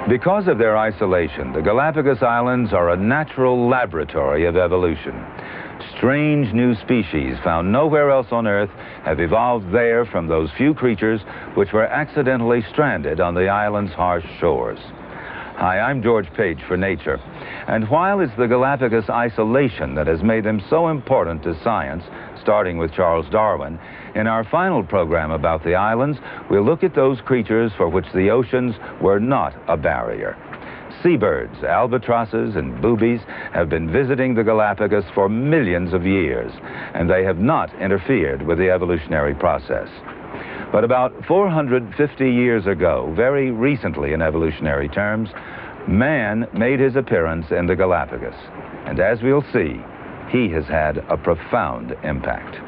Because of their isolation, the Galapagos Islands are a natural laboratory of evolution. Strange new species found nowhere else on Earth have evolved there from those few creatures which were accidentally stranded on the island's harsh shores. Hi, I'm George Page for Nature. And while it's the Galapagos isolation that has made them so important to science, starting with Charles Darwin, in our final program about the islands, we'll look at those creatures for which the oceans were not a barrier. Seabirds, albatrosses, and boobies have been visiting the Galapagos for millions of years, and they have not interfered with the evolutionary process. But about 450 years ago, very recently in evolutionary terms, man made his appearance in the Galapagos. And as we'll see, he has had a profound impact.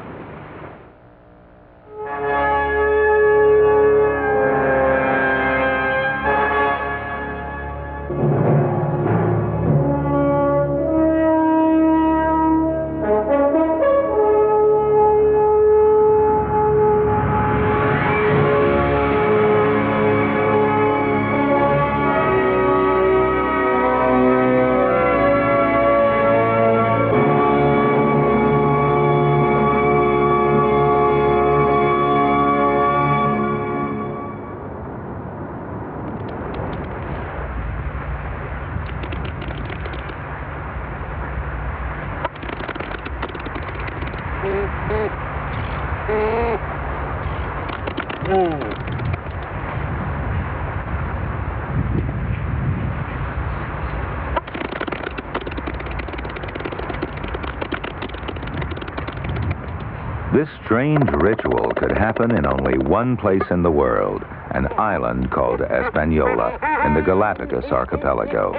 This strange ritual could happen in only one place in the world, an island called Hispaniola in the Galapagos archipelago.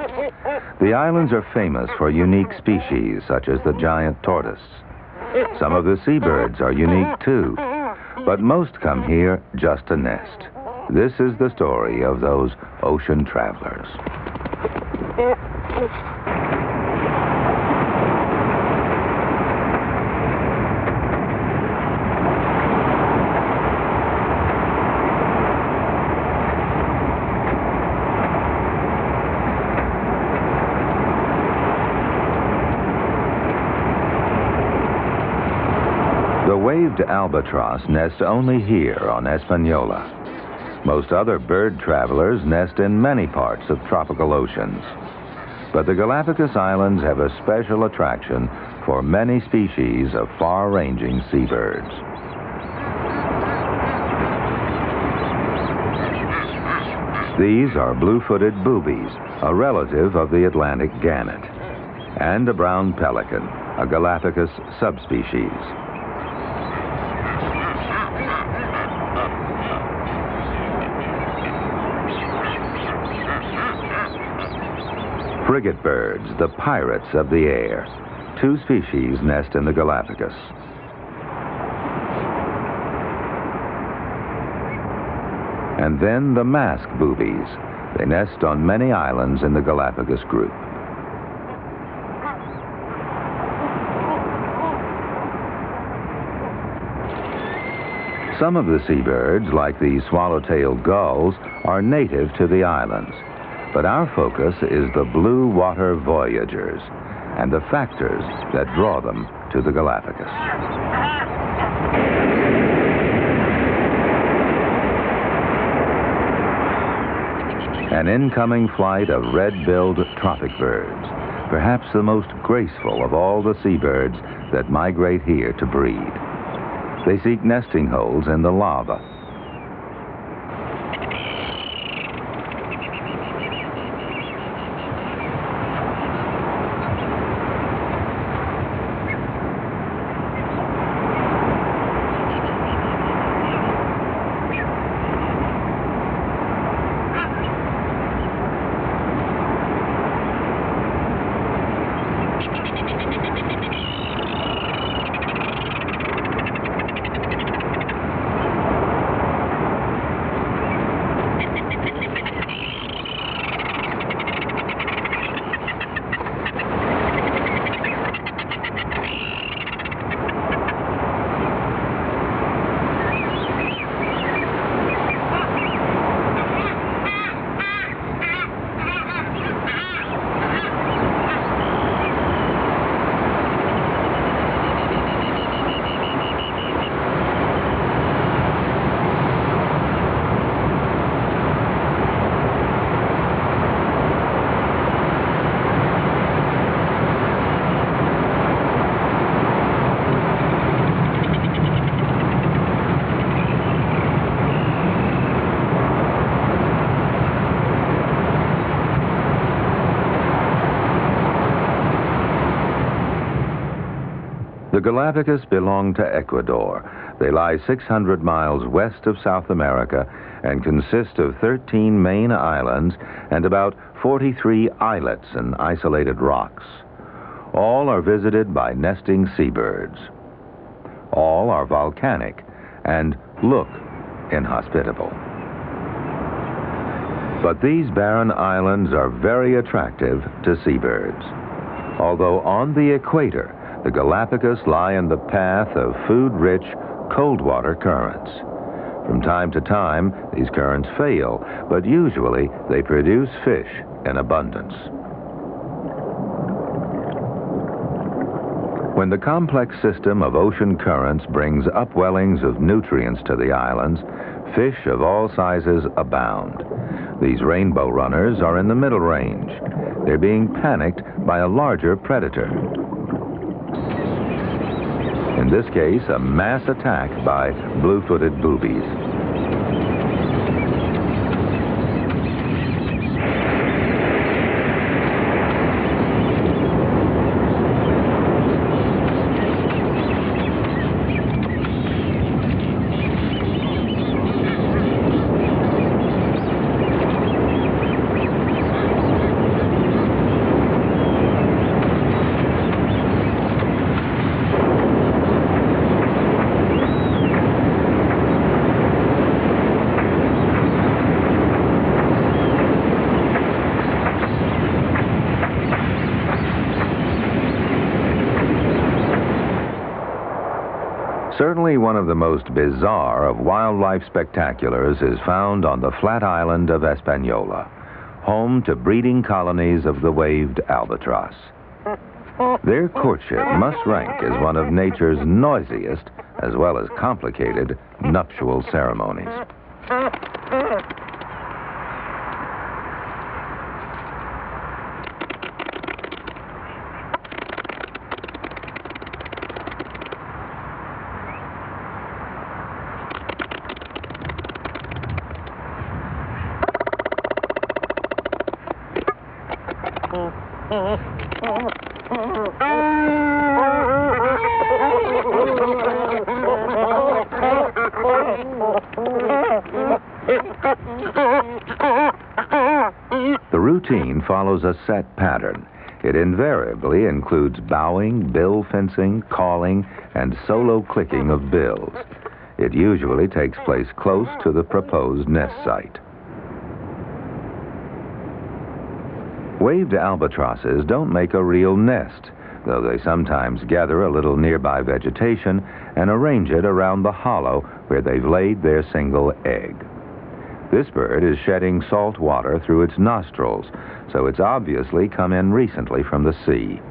The islands are famous for unique species, such as the giant tortoise. Some of the seabirds are unique too, but most come here just to nest. This is the story of those ocean travelers. The waved albatross nests only here on Hispaniola. Most other bird travelers nest in many parts of tropical oceans. But the Galapagos Islands have a special attraction for many species of far-ranging seabirds. These are blue-footed boobies, a relative of the Atlantic gannet, and a brown pelican, a Galapagos subspecies. Frigate birds, the pirates of the air. Two species nest in the Galapagos. And then the mask boobies. They nest on many islands in the Galapagos group. Some of the seabirds, like the swallow-tailed gulls, are native to the islands. But our focus is the blue water voyagers and the factors that draw them to the Galapagos. An incoming flight of red-billed tropic birds, perhaps the most graceful of all the seabirds that migrate here to breed. They seek nesting holes in the lava. Galápagos belong to Ecuador. They lie 600 miles west of South America and consist of 13 main islands and about 43 islets and isolated rocks. All are visited by nesting seabirds. All are volcanic and look inhospitable. But these barren islands are very attractive to seabirds. Although on the equator, the Galápagos lie in the path of food-rich, cold-water currents. From time to time, these currents fail, but usually they produce fish in abundance. When the complex system of ocean currents brings upwellings of nutrients to the islands, fish of all sizes abound. These rainbow runners are in the middle range. They're being panicked by a larger predator. In this case, a mass attack by blue-footed boobies. Certainly one of the most bizarre of wildlife spectaculars is found on the flat island of Hispaniola, home to breeding colonies of the waved albatross. Their courtship must rank as one of nature's noisiest as well as complicated nuptial ceremonies. The routine follows a set pattern. It invariably includes bowing, bill fencing, calling, and solo clicking of bills. It usually takes place close to the proposed nest site. Waved albatrosses don't make a real nest, though they sometimes gather a little nearby vegetation and arrange it around the hollow where they've laid their single egg. This bird is shedding salt water through its nostrils, so it's obviously come in recently from the sea.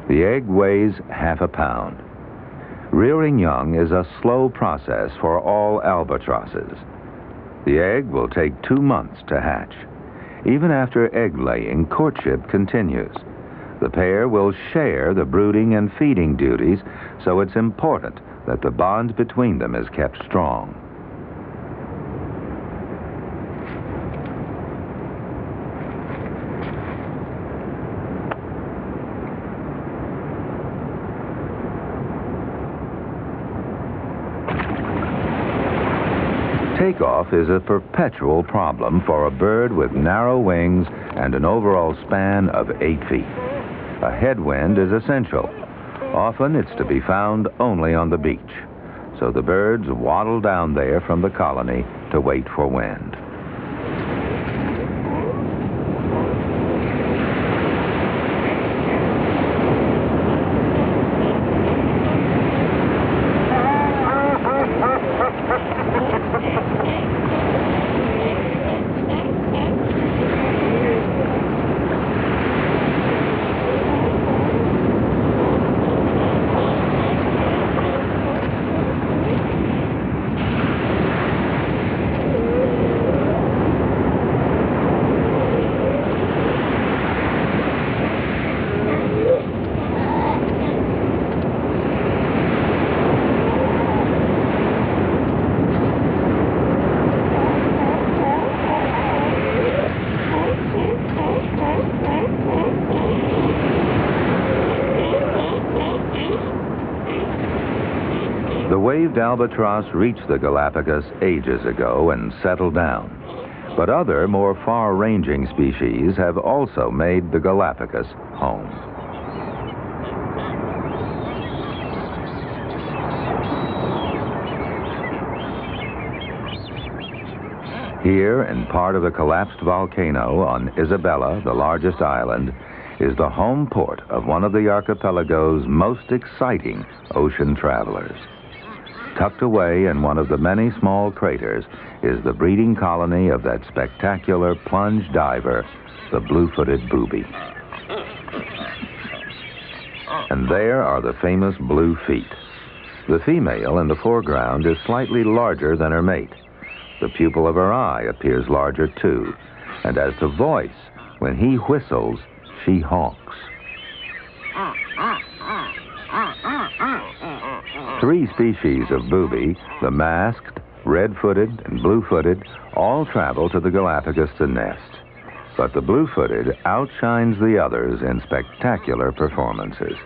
The egg weighs half a pound. Rearing young is a slow process for all albatrosses. The egg will take 2 months to hatch. Even after egg-laying, courtship continues. The pair will share the brooding and feeding duties, so it's important that the bond between them is kept strong. Takeoff is a perpetual problem for a bird with narrow wings and an overall span of 8 feet. A headwind is essential. Often it's to be found only on the beach, so the birds waddle down there from the colony to wait for wind. The waved albatross reached the Galapagos ages ago and settled down. But other, more far-ranging species have also made the Galapagos home. Here, in part of the collapsed volcano on Isabella, the largest island, is the home port of one of the archipelago's most exciting ocean travelers. Tucked away in one of the many small craters is the breeding colony of that spectacular plunge diver, the blue-footed booby. And there are the famous blue feet. The female in the foreground is slightly larger than her mate. The pupil of her eye appears larger too, and as to voice, when he whistles, she honks. 3 species of booby, the masked, red-footed, and blue-footed, all travel to the Galapagos to nest. But the blue-footed outshines the others in spectacular performances.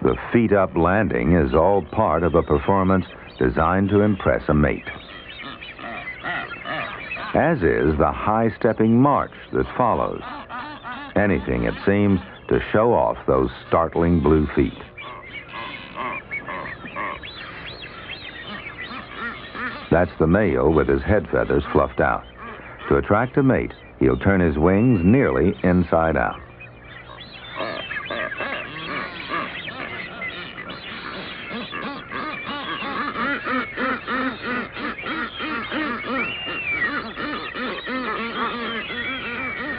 The feet-up landing is all part of a performance designed to impress a mate. As is the high-stepping march that follows. Anything, it seems, to show off those startling blue feet. That's the male with his head feathers fluffed out. To attract a mate, he'll turn his wings nearly inside out.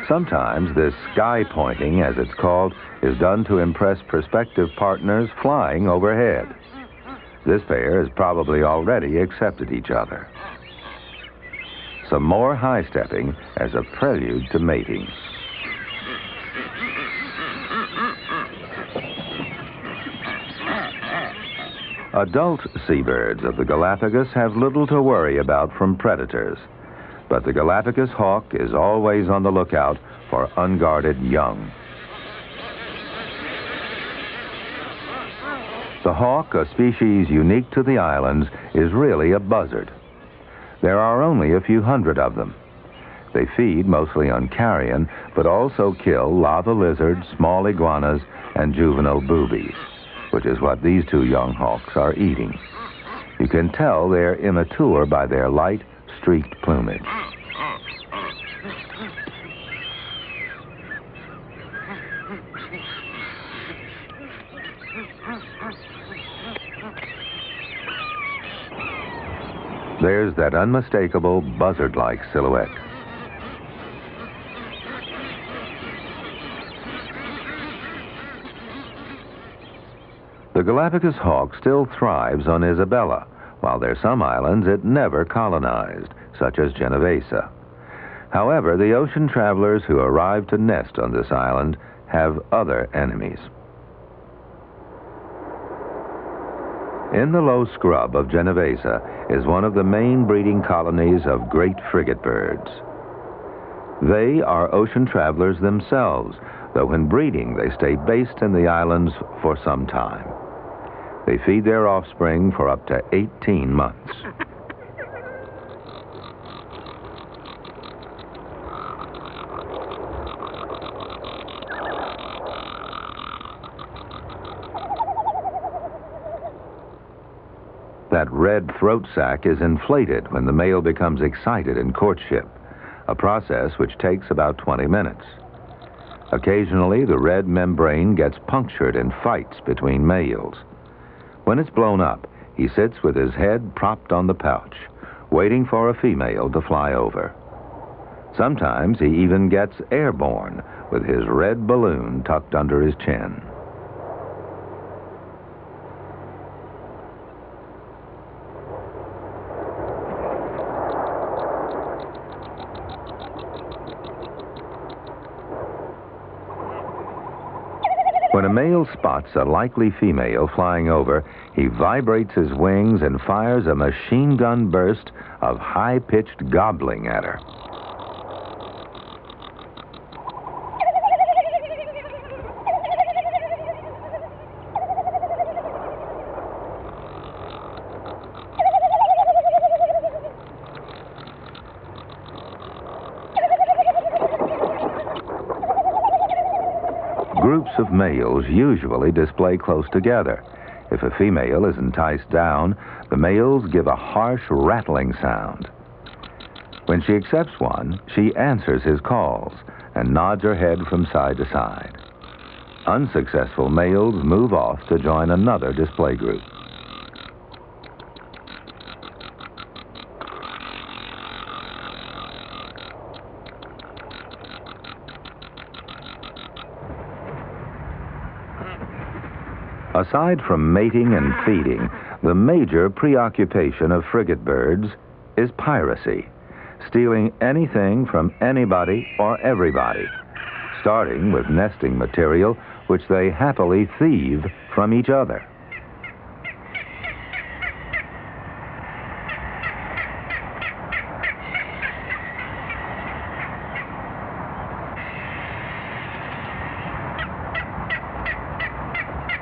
Sometimes this sky pointing, as it's called, is done to impress prospective partners flying overhead. This pair has probably already accepted each other. Some more high-stepping as a prelude to mating. Adult seabirds of the Galapagos have little to worry about from predators. But the Galapagos hawk is always on the lookout for unguarded young. The hawk, a species unique to the islands, is really a buzzard. There are only a few hundred of them. They feed mostly on carrion, but also kill lava lizards, small iguanas, and juvenile boobies, which is what these 2 young hawks are eating. You can tell they're immature by their light, streaked plumage. There's that unmistakable buzzard-like silhouette. The Galapagos hawk still thrives on Isabella, while there are some islands it never colonized, such as Genovesa. However, the ocean travelers who arrive to nest on this island have other enemies. In the low scrub of Genovesa is one of the main breeding colonies of great frigate birds. They are ocean travelers themselves, though when breeding they stay based in the islands for some time. They feed their offspring for up to 18 months. That red throat sac is inflated when the male becomes excited in courtship, a process which takes about 20 minutes. Occasionally, the red membrane gets punctured in fights between males. When it's blown up, he sits with his head propped on the pouch, waiting for a female to fly over. Sometimes he even gets airborne with his red balloon tucked under his chin. When a male spots a likely female flying over, he vibrates his wings and fires a machine gun burst of high-pitched gobbling at her. Groups of males usually display close together. If a female is enticed down, the males give a harsh rattling sound. When she accepts one, she answers his calls and nods her head from side to side. Unsuccessful males move off to join another display group. Aside from mating and feeding, the major preoccupation of frigate birds is piracy, stealing anything from anybody or everybody, starting with nesting material which they happily thieve from each other.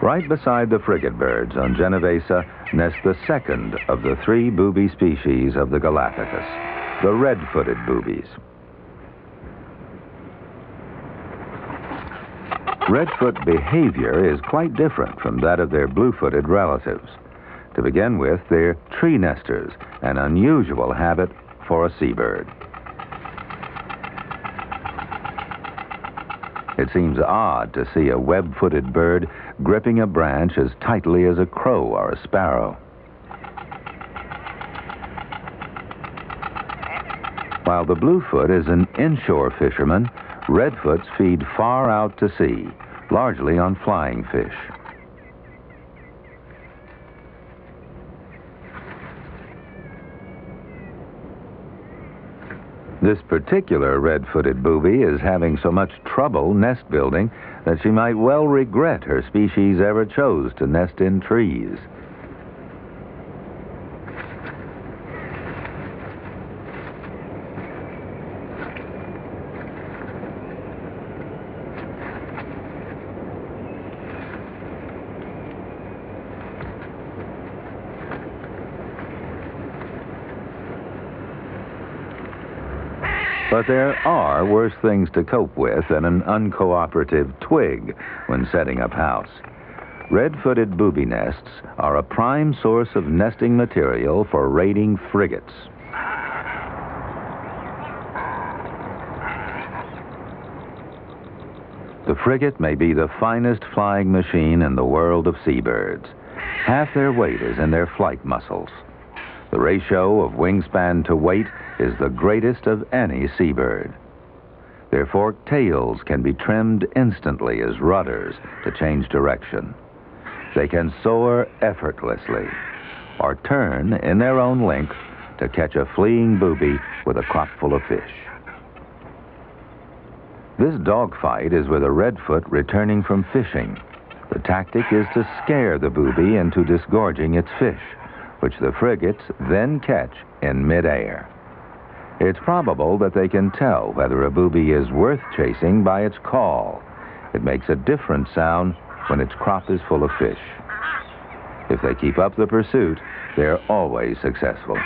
Right beside the frigate birds on Genovesa nest the second of the three booby species of the Galapagos, the red-footed boobies. Redfoot behavior is quite different from that of their blue-footed relatives. To begin with, they're tree nesters, an unusual habit for a seabird. It seems odd to see a web-footed bird gripping a branch as tightly as a crow or a sparrow. While the bluefoot is an inshore fisherman, redfoots feed far out to sea, largely on flying fish. This particular red-footed booby is having so much trouble nest building that she might well regret her species ever chose to nest in trees. But there are worse things to cope with than an uncooperative twig when setting up house. Red-footed booby nests are a prime source of nesting material for raiding frigates. The frigate may be the finest flying machine in the world of seabirds. Half their weight is in their flight muscles. The ratio of wingspan to weight is the greatest of any seabird. Their forked tails can be trimmed instantly as rudders to change direction. They can soar effortlessly or turn in their own length to catch a fleeing booby with a crop full of fish. This dogfight is with a redfoot returning from fishing. The tactic is to scare the booby into disgorging its fish, which the frigates then catch in midair. It's probable that they can tell whether a booby is worth chasing by its call. It makes a different sound when its crop is full of fish. If they keep up the pursuit, they're always successful.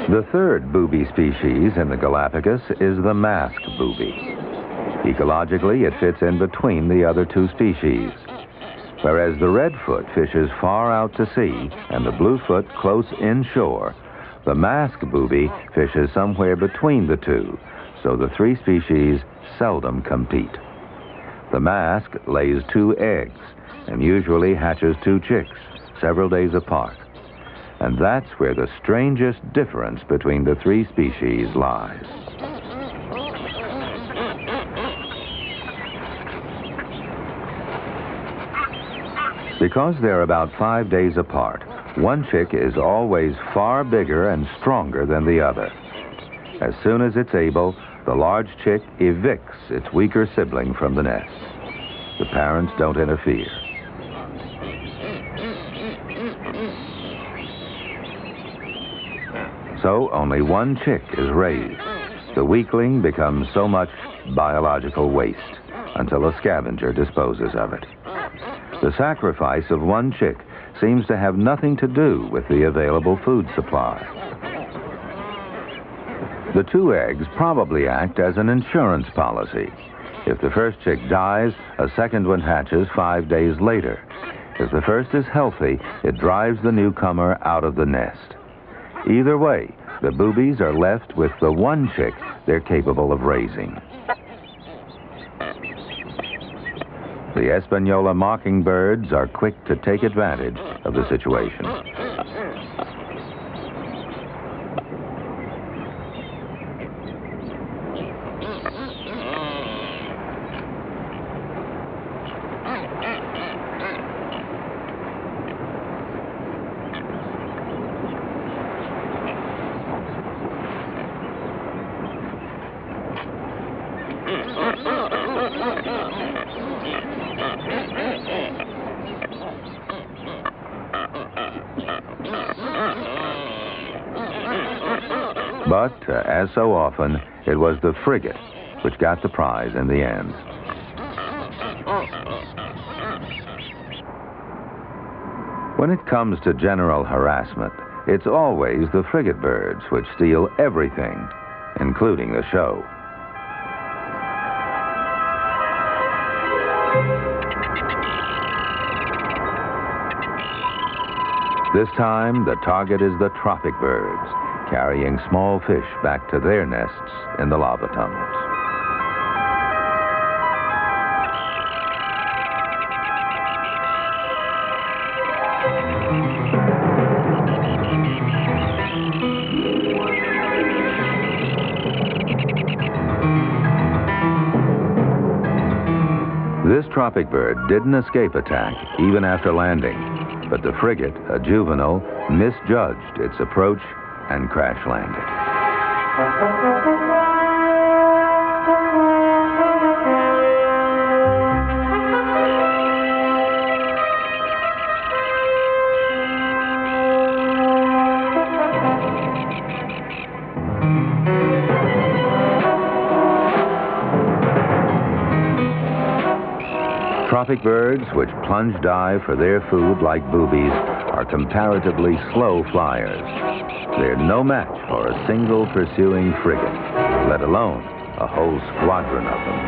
The third booby species in the Galapagos is the masked booby. Ecologically, it fits in between the other two species. Whereas the redfoot fishes far out to sea and the bluefoot close inshore, the masked booby fishes somewhere between the two, so the three species seldom compete. The mask lays 2 eggs and usually hatches 2 chicks, several days apart. And that's where the strangest difference between the three species lies. Because they're about 5 days apart, one chick is always far bigger and stronger than the other. As soon as it's able, the large chick evicts its weaker sibling from the nest. The parents don't interfere. So only one chick is raised. The weakling becomes so much biological waste until a scavenger disposes of it. The sacrifice of one chick seems to have nothing to do with the available food supply. The two eggs probably act as an insurance policy. If the first chick dies, a second one hatches 5 days later. If the first is healthy, it drives the newcomer out of the nest. Either way, the boobies are left with the one chick they're capable of raising. The Espanola mockingbirds are quick to take advantage of the situation. But, as so often, it was the frigate which got the prize in the end. When it comes to general harassment, it's always the frigate birds which steal everything, including the show. This time, the target is the tropic birds, carrying small fish back to their nests in the lava tunnels. This tropic bird didn't escape attack even after landing, but the frigate, a juvenile, misjudged its approach and crash-landed. Tropic birds, which plunge dive for their food like boobies, are comparatively slow flyers. They're no match for a single pursuing frigate, let alone a whole squadron of them.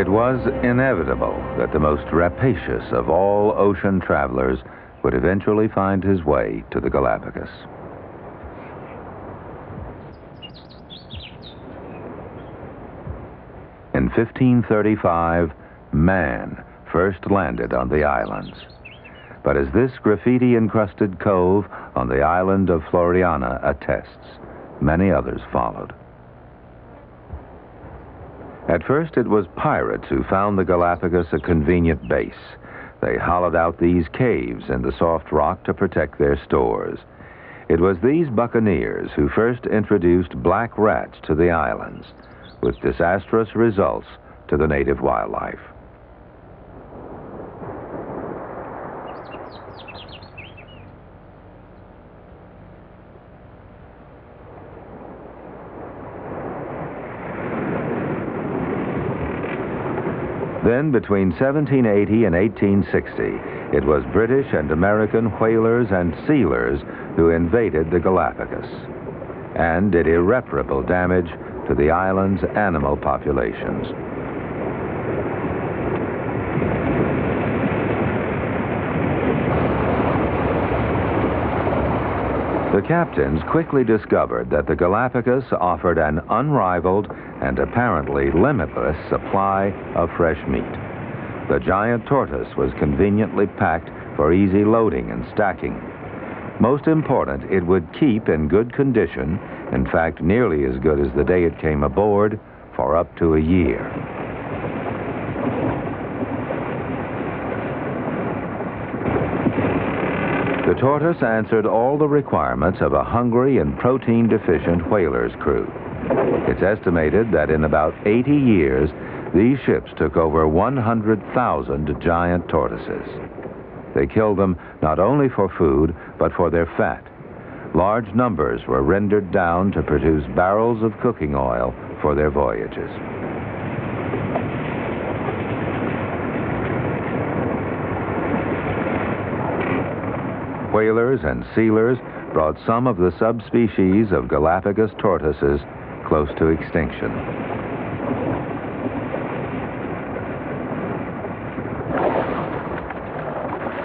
It was inevitable that the most rapacious of all ocean travelers would eventually find his way to the Galápagos. In 1535, man first landed on the islands. But as this graffiti-encrusted cove on the island of Floriana attests, many others followed. At first, it was pirates who found the Galápagos a convenient base. They hollowed out these caves in the soft rock to protect their stores. It was these buccaneers who first introduced black rats to the islands, with disastrous results to the native wildlife. Then, between 1780 and 1860, it was British and American whalers and sealers who invaded the Galápagos and did irreparable damage to the island's animal populations. The captains quickly discovered that the Galápagos offered an unrivaled and apparently limitless supply of fresh meat. The giant tortoise was conveniently packed for easy loading and stacking. Most important, it would keep in good condition In fact, nearly as good as the day it came aboard for up to a year. The tortoise answered all the requirements of a hungry and protein-deficient whaler's crew. It's estimated that in about 80 years, these ships took over 100,000 giant tortoises. They killed them not only for food, but for their fat. Large numbers were rendered down to produce barrels of cooking oil for their voyages. Whalers and sealers brought some of the subspecies of Galapagos tortoises close to extinction.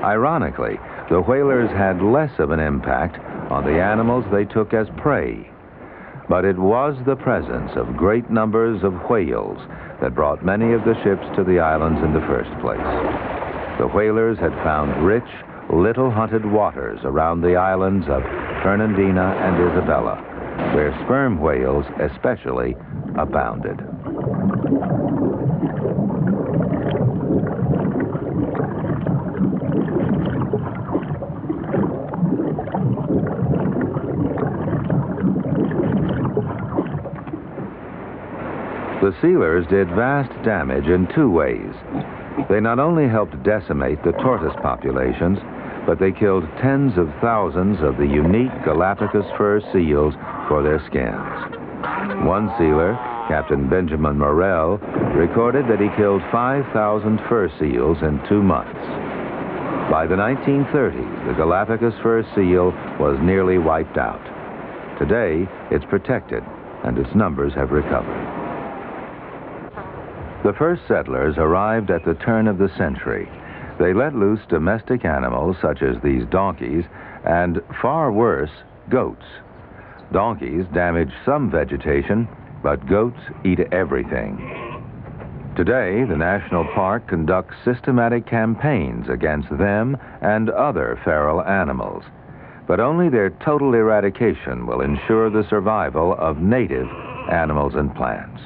Ironically, the whalers had less of an impact on the animals they took as prey. But it was the presence of great numbers of whales that brought many of the ships to the islands in the first place. The whalers had found rich, little hunted waters around the islands of Fernandina and Isabella, where sperm whales especially abounded. The sealers did vast damage in two ways. They not only helped decimate the tortoise populations, but they killed tens of thousands of the unique Galapagos fur seals for their skins. One sealer, Captain Benjamin Morrell, recorded that he killed 5,000 fur seals in 2 months. By the 1930s, the Galapagos fur seal was nearly wiped out. Today, it's protected, and its numbers have recovered. The first settlers arrived at the turn of the century. They let loose domestic animals such as these donkeys and, far worse, goats. Donkeys damage some vegetation, but goats eat everything. Today, the National Park conducts systematic campaigns against them and other feral animals. But only their total eradication will ensure the survival of native animals and plants.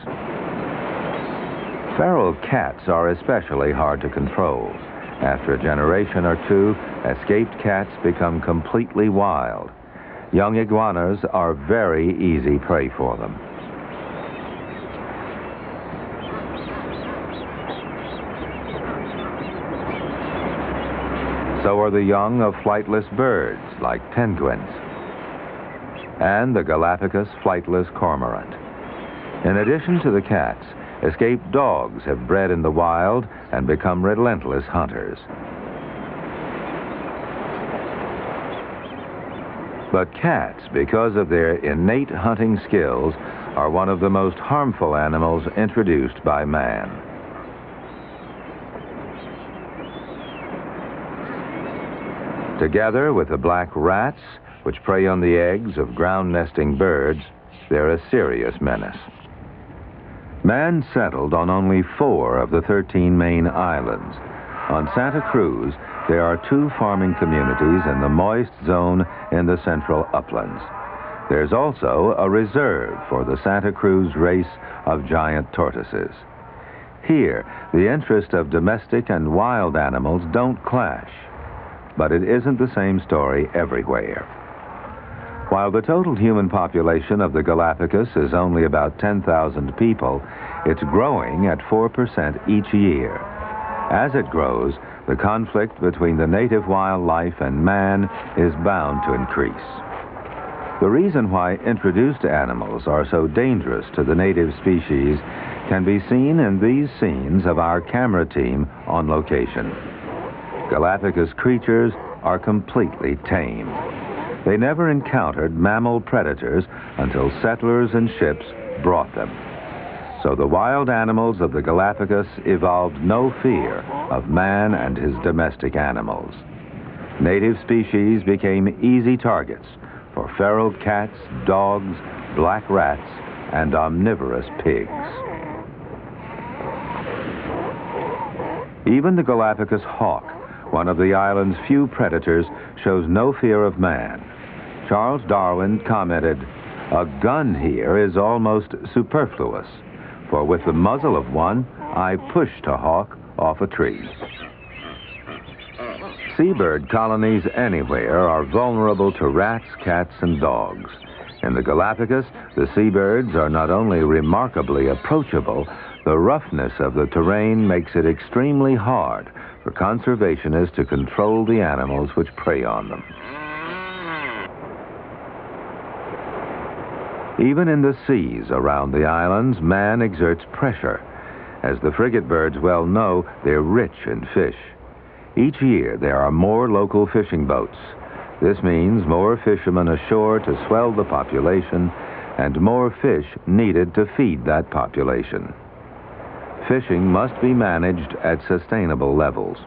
Feral cats are especially hard to control. After a generation or two, escaped cats become completely wild. Young iguanas are very easy prey for them. So are the young of flightless birds like penguins and the Galapagos flightless cormorant. In addition to the cats, escaped dogs have bred in the wild and become relentless hunters. But cats, because of their innate hunting skills, are one of the most harmful animals introduced by man. Together with the black rats, which prey on the eggs of ground-nesting birds, they're a serious menace. Man settled on only 4 of the 13 main islands. On Santa Cruz, there are 2 farming communities in the moist zone in the central uplands. There's also a reserve for the Santa Cruz race of giant tortoises. Here, the interest of domestic and wild animals don't clash. But it isn't the same story everywhere. While the total human population of the Galapagos is only about 10,000 people, it's growing at 4% each year. As it grows, the conflict between the native wildlife and man is bound to increase. The reason why introduced animals are so dangerous to the native species can be seen in these scenes of our camera team on location. Galapagos creatures are completely tame. They never encountered mammal predators until settlers and ships brought them. So the wild animals of the Galapagos evolved no fear of man and his domestic animals. Native species became easy targets for feral cats, dogs, black rats, and omnivorous pigs. Even the Galapagos hawk, one of the island's few predators, shows no fear of man. Charles Darwin commented, A gun here is almost superfluous, for with the muzzle of one, I pushed a hawk off a tree. Seabird colonies anywhere are vulnerable to rats, cats, and dogs. In the Galapagos, the seabirds are not only remarkably approachable, the roughness of the terrain makes it extremely hard for conservationists to control the animals which prey on them. Even in the seas around the islands, man exerts pressure. As the frigate birds well know, they're rich in fish. Each year, there are more local fishing boats. This means more fishermen ashore to swell the population and more fish needed to feed that population. Fishing must be managed at sustainable levels.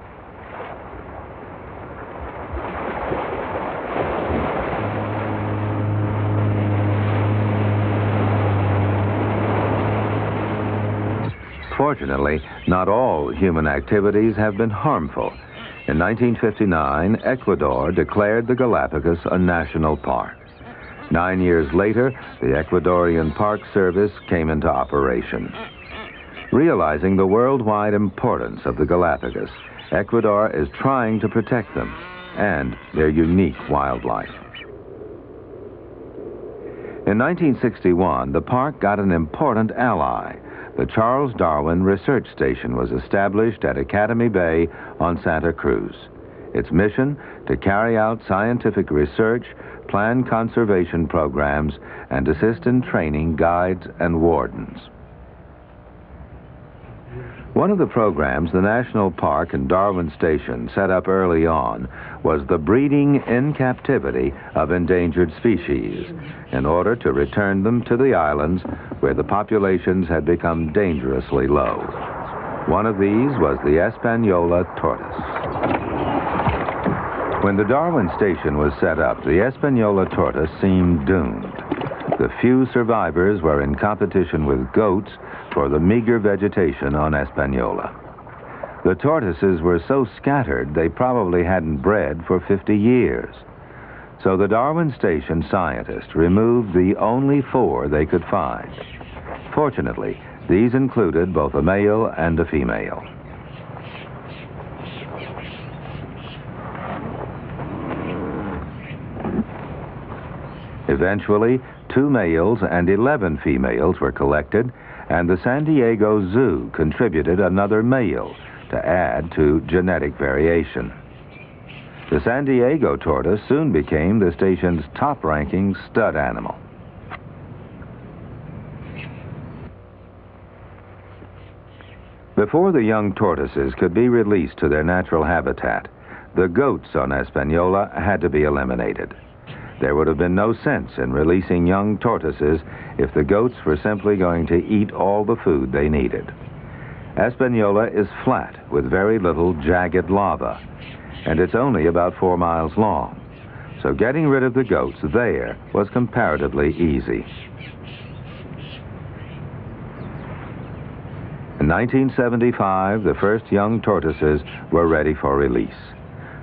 Fortunately, not all human activities have been harmful. In 1959, Ecuador declared the Galapagos a national park. 9 years later, the Ecuadorian Park Service came into operation. Realizing the worldwide importance of the Galapagos, Ecuador is trying to protect them and their unique wildlife. In 1961, the park got an important ally. The Charles Darwin Research Station was established at Academy Bay on Santa Cruz. Its mission, to carry out scientific research, plan conservation programs, and assist in training guides and wardens. One of the programs the National Park and Darwin Station set up early on was the breeding in captivity of endangered species in order to return them to the islands where the populations had become dangerously low. One of these was the Espanola tortoise. When the Darwin Station was set up, the Espanola tortoise seemed doomed. The few survivors were in competition with goats for the meager vegetation on Espanola. The tortoises were so scattered they probably hadn't bred for 50 years. So the Darwin Station scientists removed the only 4 they could find. Fortunately, these included both a male and a female. Eventually, 2 males and 11 females were collected, and the San Diego Zoo contributed another male to add to genetic variation. The San Diego tortoise soon became the station's top-ranking stud animal. Before the young tortoises could be released to their natural habitat, the goats on Espanola had to be eliminated. There would have been no sense in releasing young tortoises if the goats were simply going to eat all the food they needed. Espanola is flat with very little jagged lava, and it's only about 4 miles long, so getting rid of the goats there was comparatively easy. In 1975, the first young tortoises were ready for release.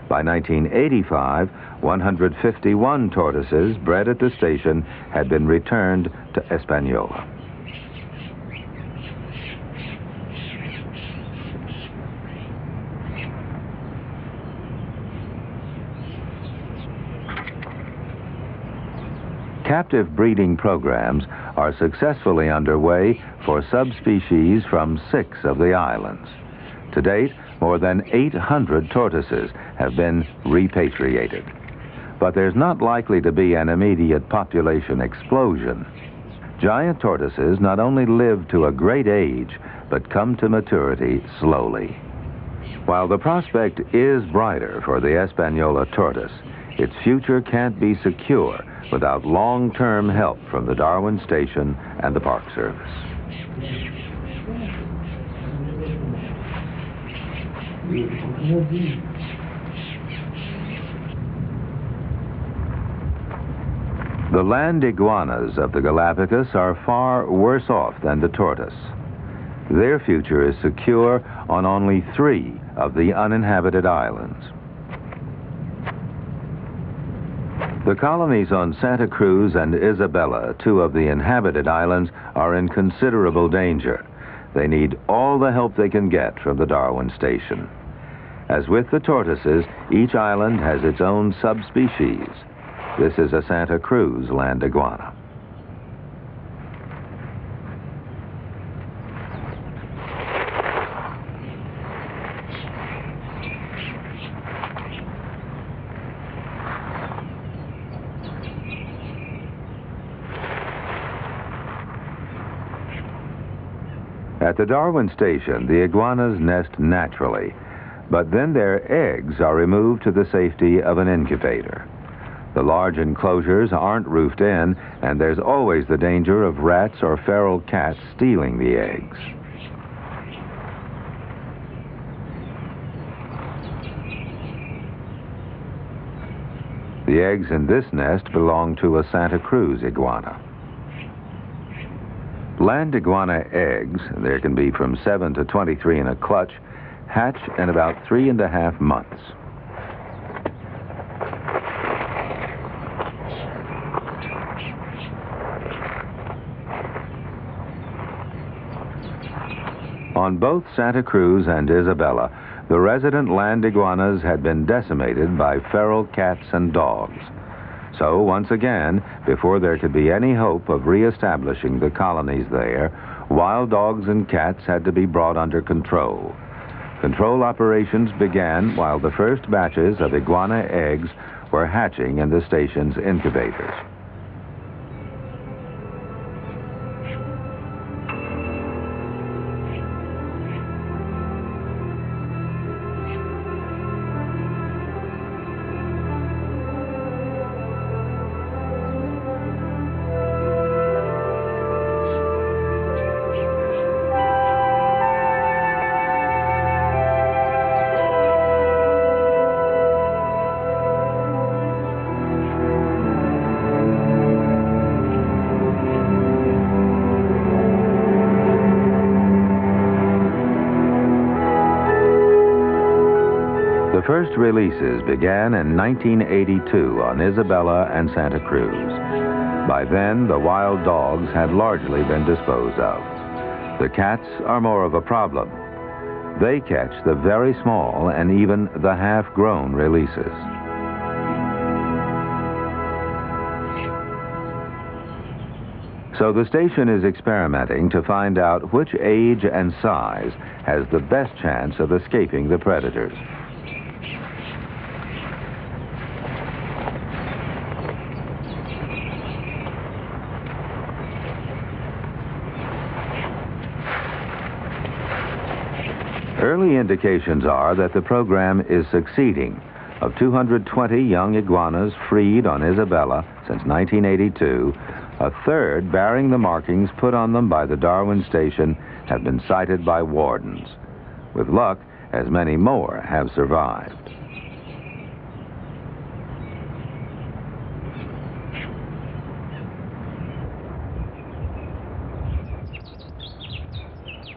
By 1985, 151 tortoises bred at the station had been returned to Espanola. Captive breeding programs are successfully underway for subspecies from 6 of the islands. To date, more than 800 tortoises have been repatriated. But there's not likely to be an immediate population explosion. Giant tortoises not only live to a great age, but come to maturity slowly. While the prospect is brighter for the Espanola tortoise, its future can't be secure without long-term help from the Darwin Station and the Park Service. The land iguanas of the Galapagos are far worse off than the tortoise. Their future is secure on only 3 of the uninhabited islands. The colonies on Santa Cruz and Isabella, two of the inhabited islands, are in considerable danger. They need all the help they can get from the Darwin Station. As with the tortoises, each island has its own subspecies. This is a Santa Cruz land iguana. At the Darwin Station, the iguanas nest naturally, but then their eggs are removed to the safety of an incubator. The large enclosures aren't roofed in, and there's always the danger of rats or feral cats stealing the eggs. The eggs in this nest belong to a Santa Cruz iguana. Land iguana eggs, there can be from 7 to 23 in a clutch, hatch in about 3.5 months. On both Santa Cruz and Isabella, the resident land iguanas had been decimated by feral cats and dogs. So, once again, before there could be any hope of reestablishing the colonies there, wild dogs and cats had to be brought under control. Control operations began while the first batches of iguana eggs were hatching in the station's incubators. The first releases began in 1982 on Isabella and Santa Cruz. By then, the wild dogs had largely been disposed of. The cats are more of a problem. They catch the very small and even the half-grown releases. So the station is experimenting to find out which age and size has the best chance of escaping the predators. Early indications are that the program is succeeding. Of 220 young iguanas freed on Isabella since 1982, a third bearing the markings put on them by the Darwin Station have been sighted by wardens. With luck, as many more have survived.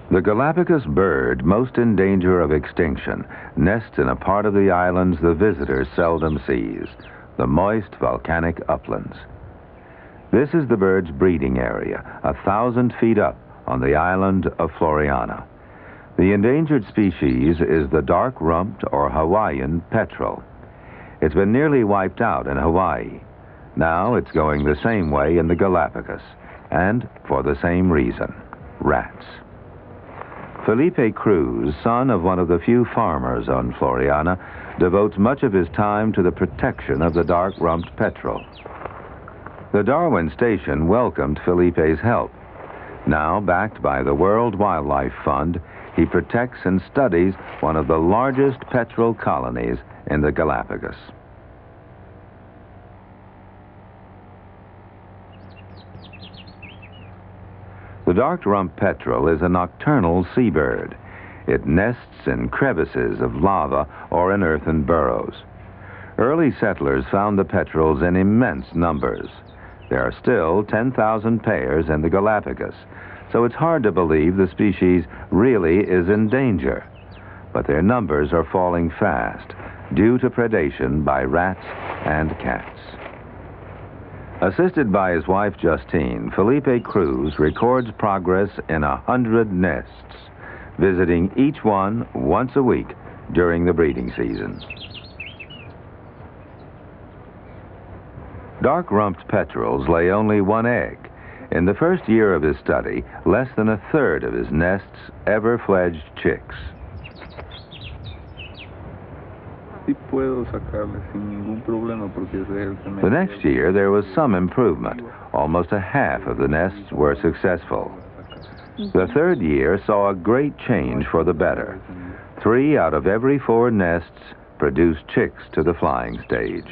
The Galápagos bird, most in danger of extinction, nests in a part of the islands the visitor seldom sees, the moist volcanic uplands. This is the bird's breeding area, 1,000 feet up on the island of Floriana. The endangered species is the dark-rumped or Hawaiian petrel. It's been nearly wiped out in Hawaii. Now it's going the same way in the Galápagos, and for the same reason, rats. Felipe Cruz, son of one of the few farmers on Floriana, devotes much of his time to the protection of the dark-rumped petrel. The Darwin Station welcomed Felipe's help. Now, backed by the World Wildlife Fund, he protects and studies one of the largest petrel colonies in the Galápagos. The dark-rumped petrel is a nocturnal seabird. It nests in crevices of lava or in earthen burrows. Early settlers found the petrels in immense numbers. There are still 10,000 pairs in the Galápagos, so it's hard to believe the species really is in danger. But their numbers are falling fast due to predation by rats and cats. Assisted by his wife Justine, Felipe Cruz records progress in 100 nests, visiting each one once a week during the breeding season. Dark-rumped petrels lay only one egg. In the first year of his study, less than a third of his nests ever fledged chicks. The next year, there was some improvement. Almost a half of the nests were successful. The third year saw a great change for the better. 3 out of every 4 nests produced chicks to the flying stage.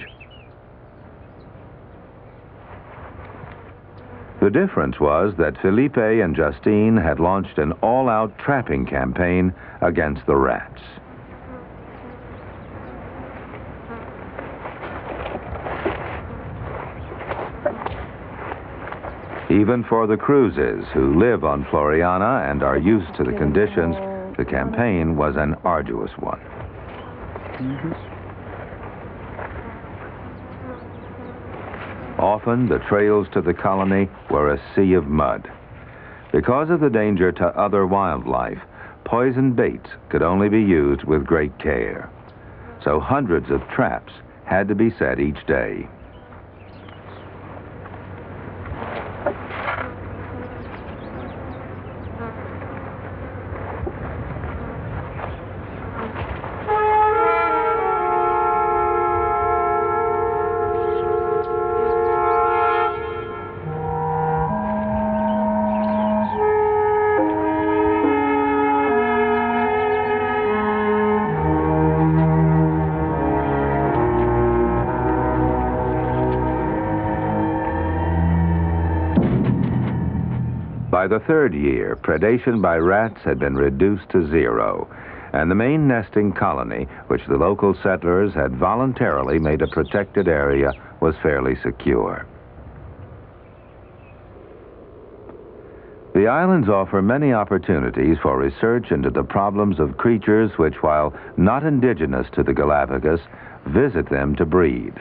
The difference was that Felipe and Justine had launched an all-out trapping campaign against the rats. Even for the Cruzes, who live on Floriana and are used to the conditions, the campaign was an arduous one. Often, the trails to the colony were a sea of mud. Because of the danger to other wildlife, poison baits could only be used with great care. So hundreds of traps had to be set each day. By the third year, predation by rats had been reduced to 0, and the main nesting colony, which the local settlers had voluntarily made a protected area, was fairly secure. The islands offer many opportunities for research into the problems of creatures which, while not indigenous to the Galápagos, visit them to breed.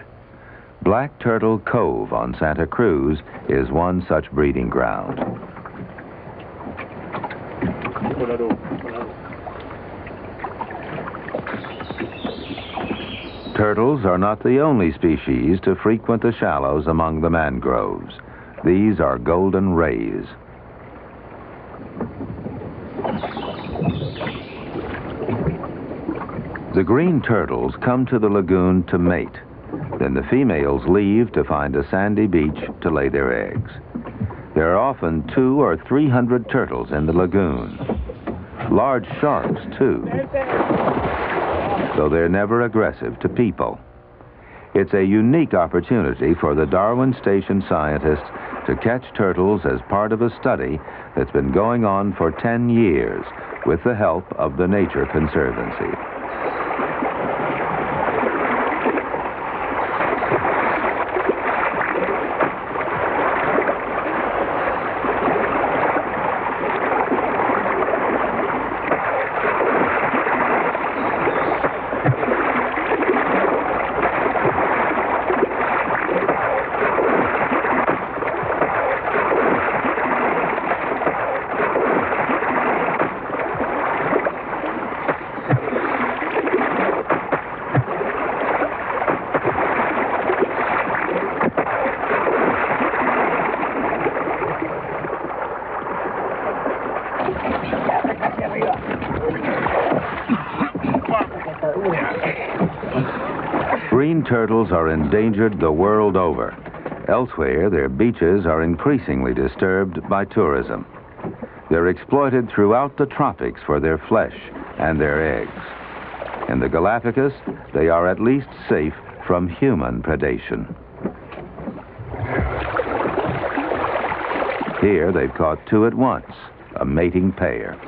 Black Turtle Cove on Santa Cruz is one such breeding ground. Turtles are not the only species to frequent the shallows among the mangroves. These are golden rays. The green turtles come to the lagoon to mate. Then the females leave to find a sandy beach to lay their eggs. There are often 200 or 300 turtles in the lagoon. Large sharks, too, though they're never aggressive to people. It's a unique opportunity for the Darwin Station scientists to catch turtles as part of a study that's been going on for 10 years with the help of the Nature Conservancy. Green turtles are endangered the world over. Elsewhere, their beaches are increasingly disturbed by tourism. They're exploited throughout the tropics for their flesh and their eggs. In the Galápagos, they are at least safe from human predation. Here, they've caught 2 at once, a mating pair.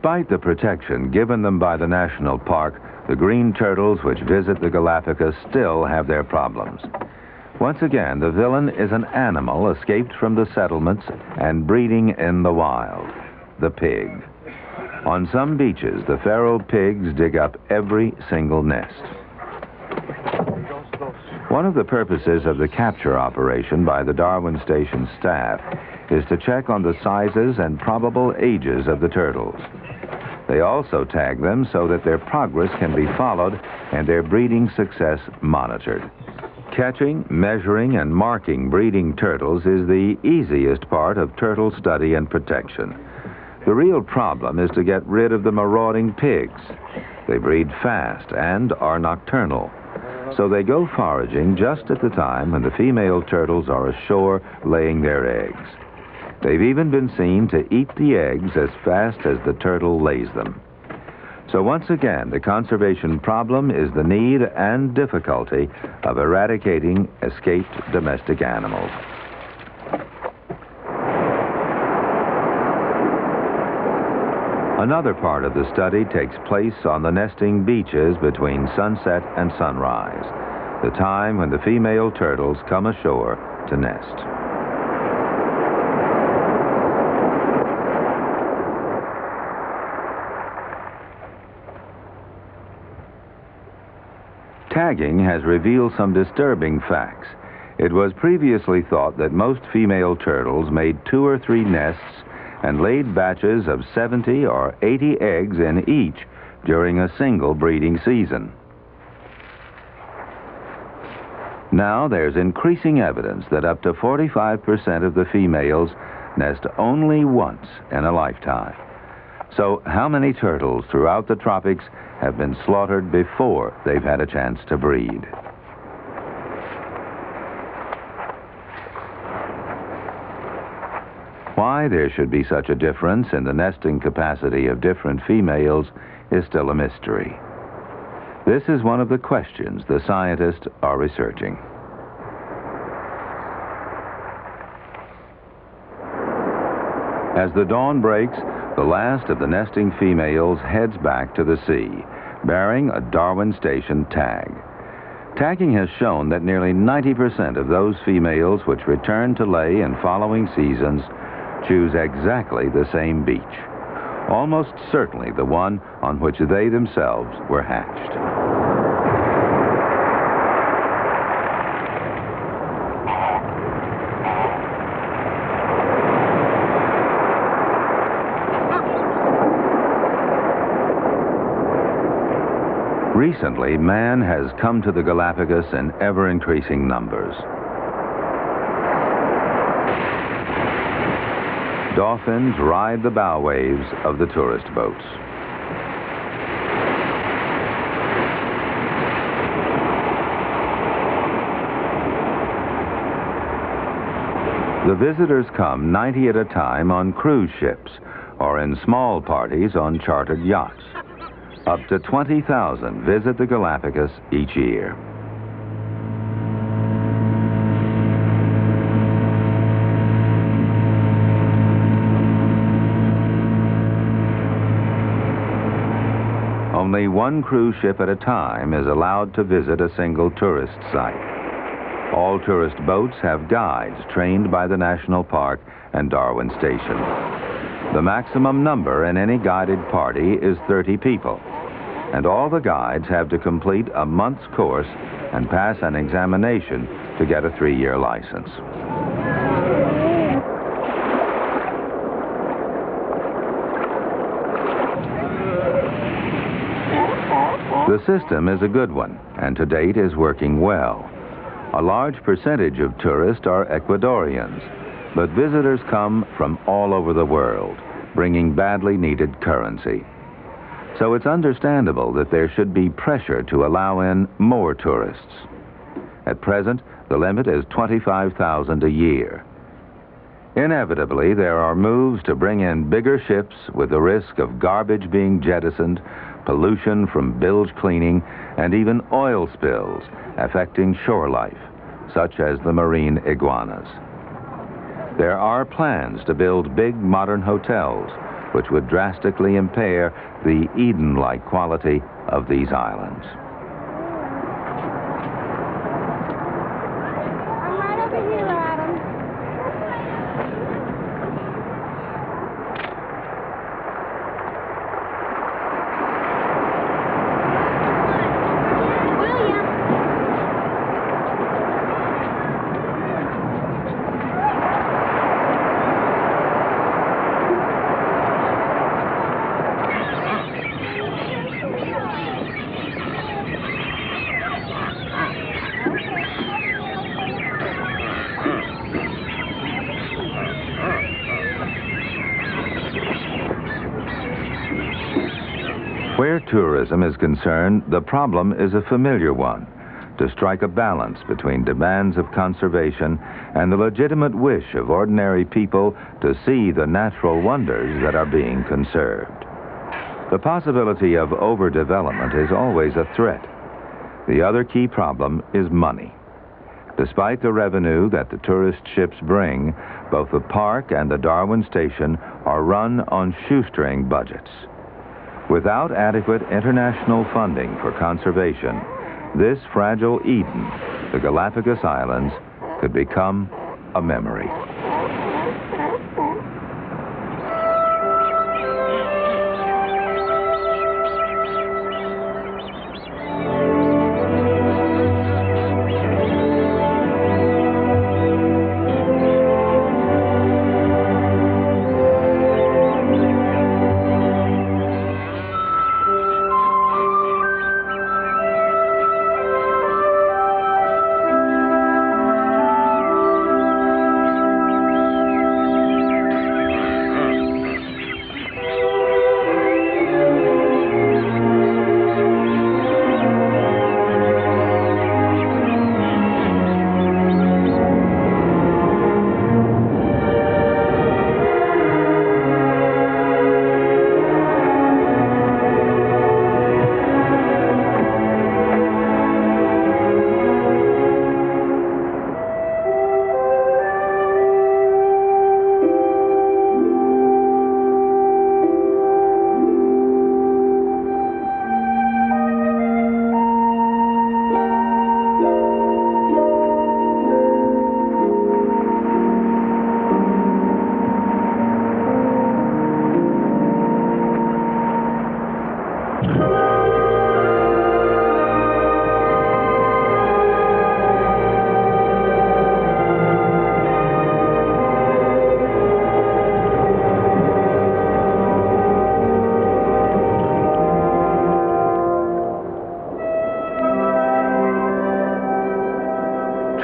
Despite the protection given them by the national park, the green turtles which visit the Galapagos still have their problems. Once again, the villain is an animal escaped from the settlements and breeding in the wild, the pig. On some beaches, the feral pigs dig up every single nest. One of the purposes of the capture operation by the Darwin Station staff is to check on the sizes and probable ages of the turtles. They also tag them so that their progress can be followed and their breeding success monitored. Catching, measuring, and marking breeding turtles is the easiest part of turtle study and protection. The real problem is to get rid of the marauding pigs. They breed fast and are nocturnal, so they go foraging just at the time when the female turtles are ashore laying their eggs. They've even been seen to eat the eggs as fast as the turtle lays them. So once again, the conservation problem is the need and difficulty of eradicating escaped domestic animals. Another part of the study takes place on the nesting beaches between sunset and sunrise, the time when the female turtles come ashore to nest. Tagging has revealed some disturbing facts. It was previously thought that most female turtles made 2 or 3 nests and laid batches of 70 or 80 eggs in each during a single breeding season. Now there's increasing evidence that up to 45% of the females nest only once in a lifetime. So how many turtles throughout the tropics have been slaughtered before they've had a chance to breed? Why there should be such a difference in the nesting capacity of different females is still a mystery. This is one of the questions the scientists are researching. As the dawn breaks, the last of the nesting females heads back to the sea, bearing a Darwin Station tag. Tagging has shown that nearly 90% of those females which return to lay in following seasons choose exactly the same beach, almost certainly the one on which they themselves were hatched. Recently, man has come to the Galapagos in ever-increasing numbers. Dolphins ride the bow waves of the tourist boats. The visitors come 90 at a time on cruise ships or in small parties on chartered yachts. Up to 20,000 visit the Galapagos each year. Only one cruise ship at a time is allowed to visit a single tourist site. All tourist boats have guides trained by the National Park and Darwin Station. The maximum number in any guided party is 30 people, and all the guides have to complete a month's course and pass an examination to get a 3-year license. The system is a good one, and to date is working well. A large percentage of tourists are Ecuadorians, but visitors come from all over the world, bringing badly needed currency. So it's understandable that there should be pressure to allow in more tourists. At present, the limit is 25,000 a year. Inevitably, there are moves to bring in bigger ships with the risk of garbage being jettisoned, pollution from bilge cleaning, and even oil spills affecting shore life, such as the marine iguanas. There are plans to build big modern hotels which would drastically impair the Eden-like quality of these islands. I'm right over here, Adam. Where tourism is concerned, the problem is a familiar one: to strike a balance between demands of conservation and the legitimate wish of ordinary people to see the natural wonders that are being conserved. The possibility of overdevelopment is always a threat. The other key problem is money. Despite the revenue that the tourist ships bring, both the park and the Darwin station are run on shoestring budgets. Without adequate international funding for conservation, this fragile Eden, the Galápagos Islands, could become a memory.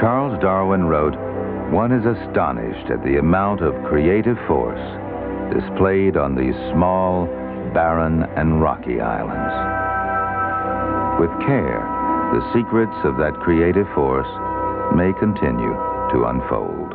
Charles Darwin wrote, "One is astonished at the amount of creative force displayed on these small, barren, and rocky islands." With care, the secrets of that creative force may continue to unfold.